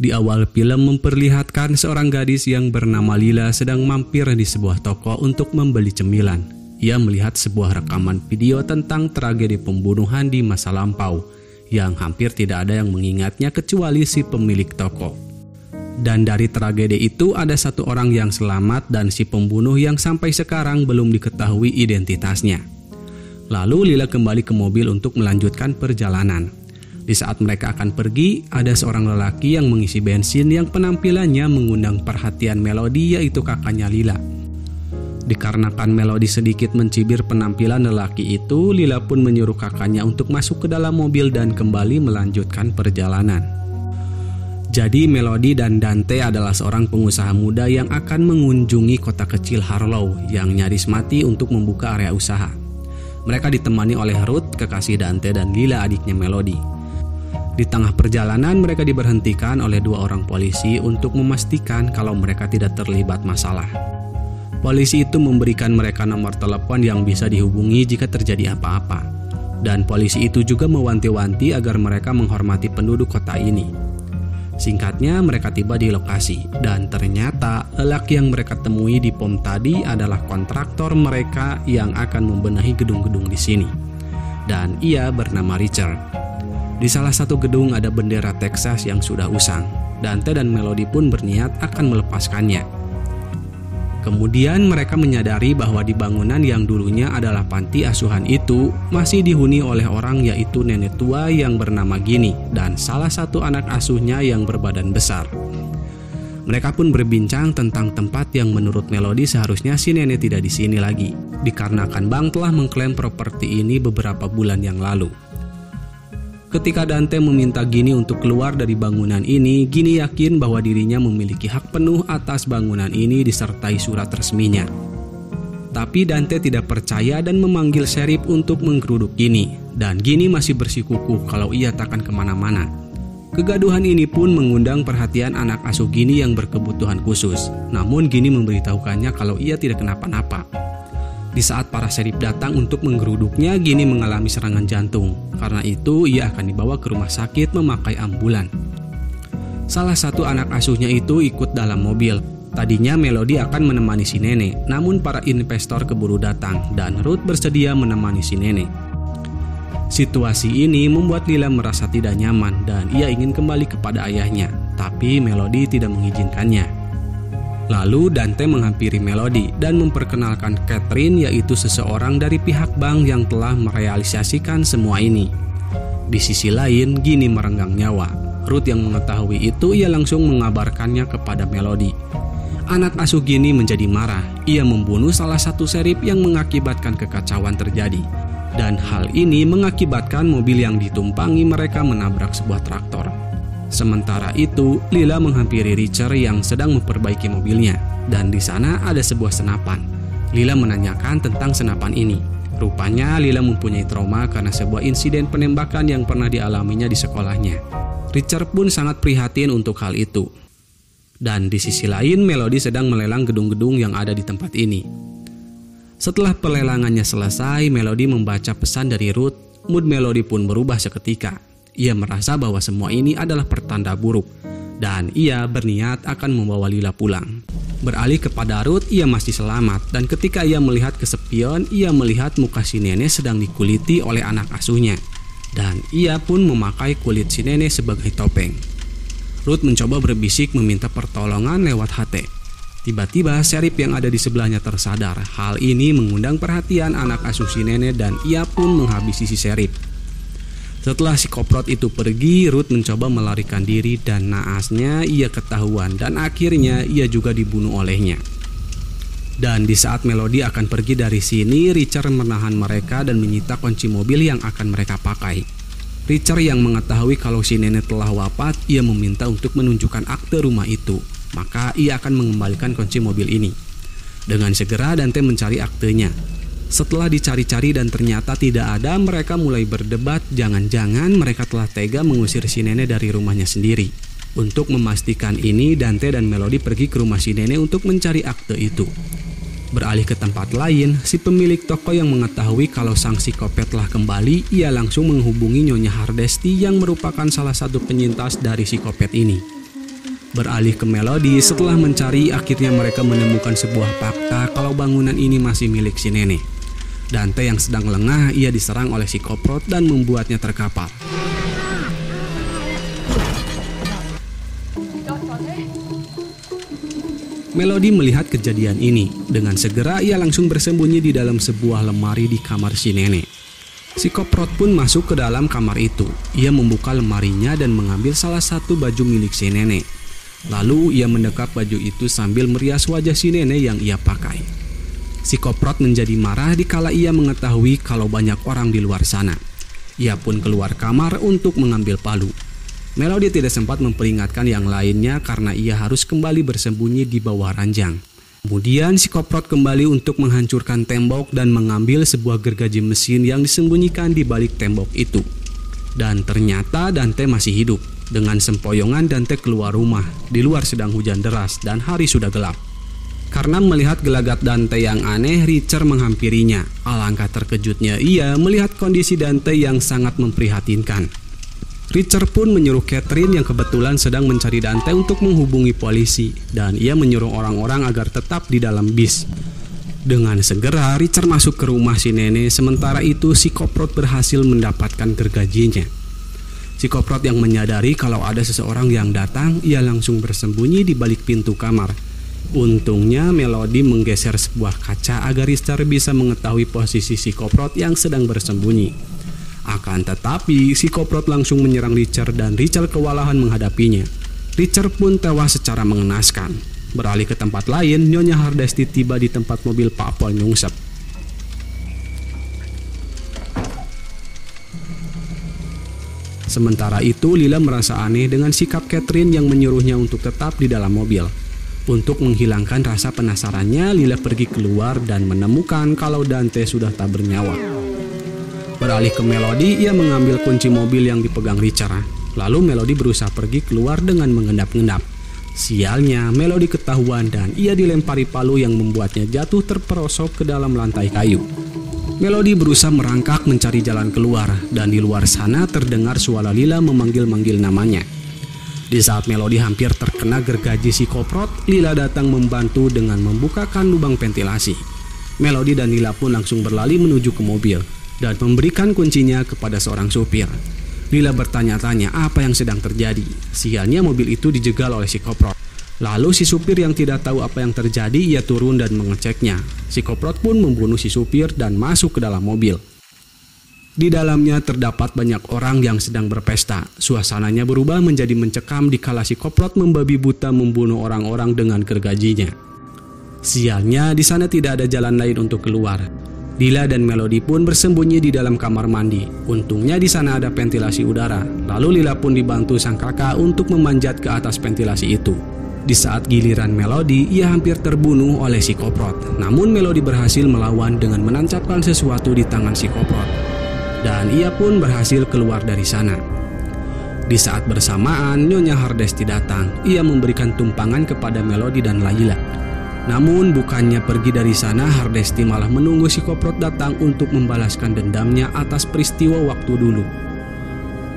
Di awal film memperlihatkan seorang gadis yang bernama Lila sedang mampir di sebuah toko untuk membeli cemilan. Ia melihat sebuah rekaman video tentang tragedi pembunuhan di masa lampau yang hampir tidak ada yang mengingatnya kecuali si pemilik toko. Dan dari tragedi itu ada satu orang yang selamat dan si pembunuh yang sampai sekarang belum diketahui identitasnya. Lalu Lila kembali ke mobil untuk melanjutkan perjalanan. Di saat mereka akan pergi, ada seorang lelaki yang mengisi bensin yang penampilannya mengundang perhatian Melody, yaitu kakaknya Lila. Dikarenakan Melody sedikit mencibir penampilan lelaki itu, Lila pun menyuruh kakaknya untuk masuk ke dalam mobil dan kembali melanjutkan perjalanan. Jadi Melody dan Dante adalah seorang pengusaha muda yang akan mengunjungi kota kecil Harlow yang nyaris mati untuk membuka area usaha. Mereka ditemani oleh Ruth, kekasih Dante, dan Lila, adiknya Melody. Di tengah perjalanan mereka diberhentikan oleh dua orang polisi untuk memastikan kalau mereka tidak terlibat masalah. Polisi itu memberikan mereka nomor telepon yang bisa dihubungi jika terjadi apa-apa. Dan polisi itu juga mewanti-wanti agar mereka menghormati penduduk kota ini. Singkatnya mereka tiba di lokasi dan ternyata lelaki yang mereka temui di pom tadi adalah kontraktor mereka yang akan membenahi gedung-gedung di sini. Dan ia bernama Richard. Di salah satu gedung ada bendera Texas yang sudah usang. Dante dan Melody pun berniat akan melepaskannya. Kemudian mereka menyadari bahwa di bangunan yang dulunya adalah panti asuhan itu masih dihuni oleh orang, yaitu nenek tua yang bernama Ginny dan salah satu anak asuhnya yang berbadan besar. Mereka pun berbincang tentang tempat yang menurut Melody seharusnya si nenek tidak di sini lagi, dikarenakan bank telah mengklaim properti ini beberapa bulan yang lalu. Ketika Dante meminta Ginny untuk keluar dari bangunan ini, Ginny yakin bahwa dirinya memiliki hak penuh atas bangunan ini disertai surat resminya. Tapi Dante tidak percaya dan memanggil Sheriff untuk menggeruduk Ginny, dan Ginny masih bersikukuh kalau ia takkan kemana-mana. Kegaduhan ini pun mengundang perhatian anak asuh Ginny yang berkebutuhan khusus, namun Ginny memberitahukannya kalau ia tidak kenapa-napa. Di saat para sheriff datang untuk menggeruduknya, Ginny mengalami serangan jantung. Karena itu, ia akan dibawa ke rumah sakit memakai ambulan. Salah satu anak asuhnya itu ikut dalam mobil. Tadinya Melody akan menemani si nenek, namun para investor keburu datang dan Ruth bersedia menemani si nenek. Situasi ini membuat Lila merasa tidak nyaman dan ia ingin kembali kepada ayahnya, tapi Melody tidak mengizinkannya. Lalu Dante menghampiri Melody dan memperkenalkan Catherine, yaitu seseorang dari pihak bank yang telah merealisasikan semua ini. Di sisi lain, Ginny merenggang nyawa. Ruth yang mengetahui itu, ia langsung mengabarkannya kepada Melody. Anak asuh Ginny menjadi marah. Ia membunuh salah satu sheriff yang mengakibatkan kekacauan terjadi. Dan hal ini mengakibatkan mobil yang ditumpangi mereka menabrak sebuah traktor. Sementara itu, Lila menghampiri Richard yang sedang memperbaiki mobilnya, dan di sana ada sebuah senapan. Lila menanyakan tentang senapan ini. Rupanya Lila mempunyai trauma karena sebuah insiden penembakan yang pernah dialaminya di sekolahnya. Richard pun sangat prihatin untuk hal itu. Dan di sisi lain, Melody sedang melelang gedung-gedung yang ada di tempat ini. Setelah pelelangannya selesai, Melody membaca pesan dari Ruth. Mood Melody pun berubah seketika. Ia merasa bahwa semua ini adalah pertanda buruk, dan ia berniat akan membawa Lila pulang. Beralih kepada Ruth, ia masih selamat, dan ketika ia melihat ke spion, ia melihat muka si nenek sedang dikuliti oleh anak asuhnya, dan ia pun memakai kulit si nenek sebagai topeng. Ruth mencoba berbisik meminta pertolongan lewat HT. Tiba-tiba sheriff yang ada di sebelahnya tersadar. Hal ini mengundang perhatian anak asuh si nenek dan ia pun menghabisi si sheriff. Setelah si koprot itu pergi, Ruth mencoba melarikan diri dan naasnya ia ketahuan dan akhirnya ia juga dibunuh olehnya. Dan di saat Melody akan pergi dari sini, Richard menahan mereka dan menyita kunci mobil yang akan mereka pakai. Richard yang mengetahui kalau si nenek telah wafat, ia meminta untuk menunjukkan akte rumah itu. Maka ia akan mengembalikan kunci mobil ini. Dengan segera Dante mencari aktenya. Setelah dicari-cari dan ternyata tidak ada, mereka mulai berdebat jangan-jangan mereka telah tega mengusir si nenek dari rumahnya sendiri. Untuk memastikan ini, Dante dan Melody pergi ke rumah si nenek untuk mencari akte itu. Beralih ke tempat lain, si pemilik toko yang mengetahui kalau sang psikopat telah kembali, ia langsung menghubungi Nyonya Hardesty yang merupakan salah satu penyintas dari psikopat ini. Beralih ke Melody, setelah mencari akhirnya mereka menemukan sebuah fakta kalau bangunan ini masih milik si nenek. Dante yang sedang lengah, ia diserang oleh si Koprot dan membuatnya terkapar. Melody melihat kejadian ini. Dengan segera ia langsung bersembunyi di dalam sebuah lemari di kamar si nenek. Si Koprot pun masuk ke dalam kamar itu. Ia membuka lemarinya dan mengambil salah satu baju milik si nenek. Lalu ia mendekap baju itu sambil merias wajah si nenek yang ia pakai. Si Koprot menjadi marah dikala ia mengetahui kalau banyak orang di luar sana. Ia pun keluar kamar untuk mengambil palu. Melody tidak sempat memperingatkan yang lainnya karena ia harus kembali bersembunyi di bawah ranjang. Kemudian si Koprot kembali untuk menghancurkan tembok dan mengambil sebuah gergaji mesin yang disembunyikan di balik tembok itu. Dan ternyata Dante masih hidup. Dengan sempoyongan Dante keluar rumah. Di luar sedang hujan deras dan hari sudah gelap. Karena melihat gelagat Dante yang aneh, Richard menghampirinya. Alangkah terkejutnya ia melihat kondisi Dante yang sangat memprihatinkan. Richard pun menyuruh Catherine yang kebetulan sedang mencari Dante untuk menghubungi polisi, dan ia menyuruh orang-orang agar tetap di dalam bis. Dengan segera Richard masuk ke rumah si nenek, sementara itu si Koprot berhasil mendapatkan gergajinya. Si Koprot yang menyadari kalau ada seseorang yang datang, ia langsung bersembunyi di balik pintu kamar. Untungnya Melody menggeser sebuah kaca agar Richard bisa mengetahui posisi si Koprot yang sedang bersembunyi. Akan tetapi si Koprot langsung menyerang Richard dan Richard kewalahan menghadapinya. Richard pun tewas secara mengenaskan. Beralih ke tempat lain, Nyonya Hardesty tiba di tempat mobil Pak Pol nyungsep. Sementara itu Lila merasa aneh dengan sikap Catherine yang menyuruhnya untuk tetap di dalam mobil. Untuk menghilangkan rasa penasarannya, Lila pergi keluar dan menemukan kalau Dante sudah tak bernyawa. Beralih ke Melody, ia mengambil kunci mobil yang dipegang Richard. Lalu Melody berusaha pergi keluar dengan mengendap-endap. Sialnya, Melody ketahuan dan ia dilempari palu yang membuatnya jatuh terperosok ke dalam lantai kayu. Melody berusaha merangkak mencari jalan keluar dan di luar sana terdengar suara Lila memanggil-manggil namanya. Di saat Melody hampir terkena gergaji si Koprot, Lila datang membantu dengan membukakan lubang ventilasi. Melody dan Lila pun langsung berlari menuju ke mobil dan memberikan kuncinya kepada seorang supir. Lila bertanya-tanya apa yang sedang terjadi. Sialnya mobil itu dijegal oleh si Koprot. Lalu si supir yang tidak tahu apa yang terjadi, ia turun dan mengeceknya. Si Koprot pun membunuh si supir dan masuk ke dalam mobil. Di dalamnya terdapat banyak orang yang sedang berpesta. Suasananya berubah menjadi mencekam dikala si Koprot membabi buta membunuh orang-orang dengan gergajinya. Sialnya di sana tidak ada jalan lain untuk keluar. Lila dan Melody pun bersembunyi di dalam kamar mandi. Untungnya di sana ada ventilasi udara. Lalu Lila pun dibantu sang kakak untuk memanjat ke atas ventilasi itu. Di saat giliran Melody, ia hampir terbunuh oleh si Koprot. Namun Melody berhasil melawan dengan menancapkan sesuatu di tangan si Koprot. Dan ia pun berhasil keluar dari sana. Di saat bersamaan, Nyonya Hardesty datang. Ia memberikan tumpangan kepada Melody dan Layla. Namun bukannya pergi dari sana, Hardesty malah menunggu si Koprot datang untuk membalaskan dendamnya atas peristiwa waktu dulu.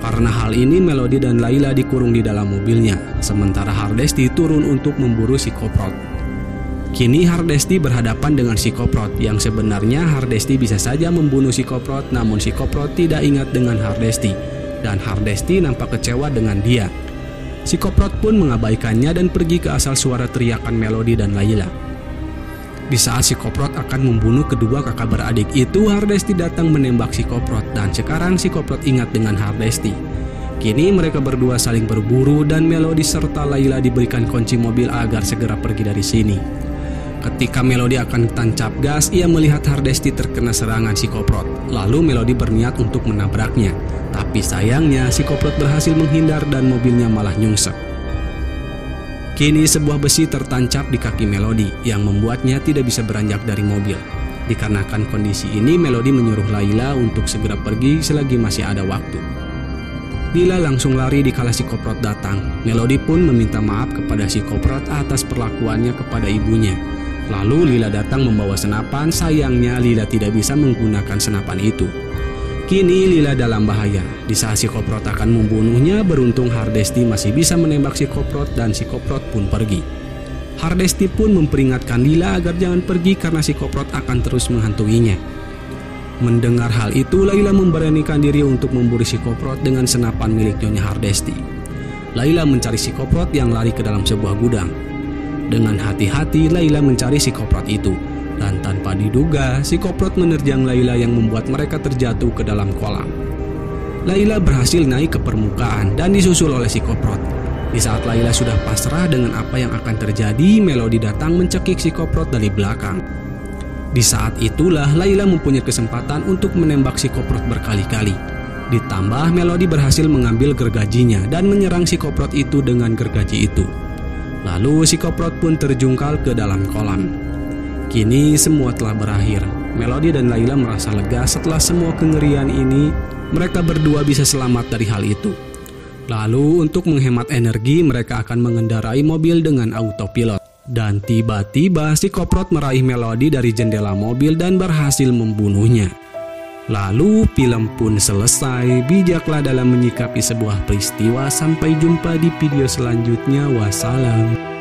Karena hal ini Melody dan Layla dikurung di dalam mobilnya, sementara Hardesty turun untuk memburu si Koprot. Kini Hardesty berhadapan dengan si Koprot, yang sebenarnya Hardesty bisa saja membunuh si Koprot, namun si Koprot tidak ingat dengan Hardesty, dan Hardesty nampak kecewa dengan dia. Si Koprot pun mengabaikannya dan pergi ke asal suara teriakan Melody dan Layla. Di saat si Koprot akan membunuh kedua kakak beradik itu, Hardesty datang menembak si Koprot dan sekarang si Koprot ingat dengan Hardesty. Kini mereka berdua saling berburu dan Melody serta Layla diberikan kunci mobil agar segera pergi dari sini. Ketika Melody akan tancap gas, ia melihat Hardesty terkena serangan si Koprot. Lalu Melody berniat untuk menabraknya. Tapi sayangnya si Koprot berhasil menghindar dan mobilnya malah nyungsep. Kini sebuah besi tertancap di kaki Melody yang membuatnya tidak bisa beranjak dari mobil. Dikarenakan kondisi ini, Melody menyuruh Layla untuk segera pergi selagi masih ada waktu. Lila langsung lari dikala si Koprot datang. Melody pun meminta maaf kepada si Koprot atas perlakuannya kepada ibunya. Lalu Lila datang membawa senapan, sayangnya Lila tidak bisa menggunakan senapan itu. Kini Lila dalam bahaya. Di saat si Koprot akan membunuhnya, beruntung Hardesty masih bisa menembak si Koprot dan si Koprot pun pergi. Hardesty pun memperingatkan Lila agar jangan pergi karena si Koprot akan terus menghantuinya. Mendengar hal itu, Layla memberanikan diri untuk memburu si Koprot dengan senapan milik Nyonya Hardesty. Layla mencari si Koprot yang lari ke dalam sebuah gudang. Dengan hati-hati Layla mencari si Koprot itu. Dan tanpa diduga, si Koprot menerjang Layla yang membuat mereka terjatuh ke dalam kolam. Layla berhasil naik ke permukaan dan disusul oleh si Koprot. Di saat Layla sudah pasrah dengan apa yang akan terjadi, Melody datang mencekik si Koprot dari belakang. Di saat itulah Layla mempunyai kesempatan untuk menembak si Koprot berkali-kali. Ditambah Melody berhasil mengambil gergajinya dan menyerang si Koprot itu dengan gergaji itu. Lalu si Koprot pun terjungkal ke dalam kolam. Kini semua telah berakhir. Melody dan Layla merasa lega setelah semua kengerian ini. Mereka berdua bisa selamat dari hal itu. Lalu untuk menghemat energi, mereka akan mengendarai mobil dengan autopilot. Dan tiba-tiba si Koprot meraih Melody dari jendela mobil dan berhasil membunuhnya. Lalu film pun selesai. Bijaklah dalam menyikapi sebuah peristiwa. Sampai jumpa di video selanjutnya. Wassalam.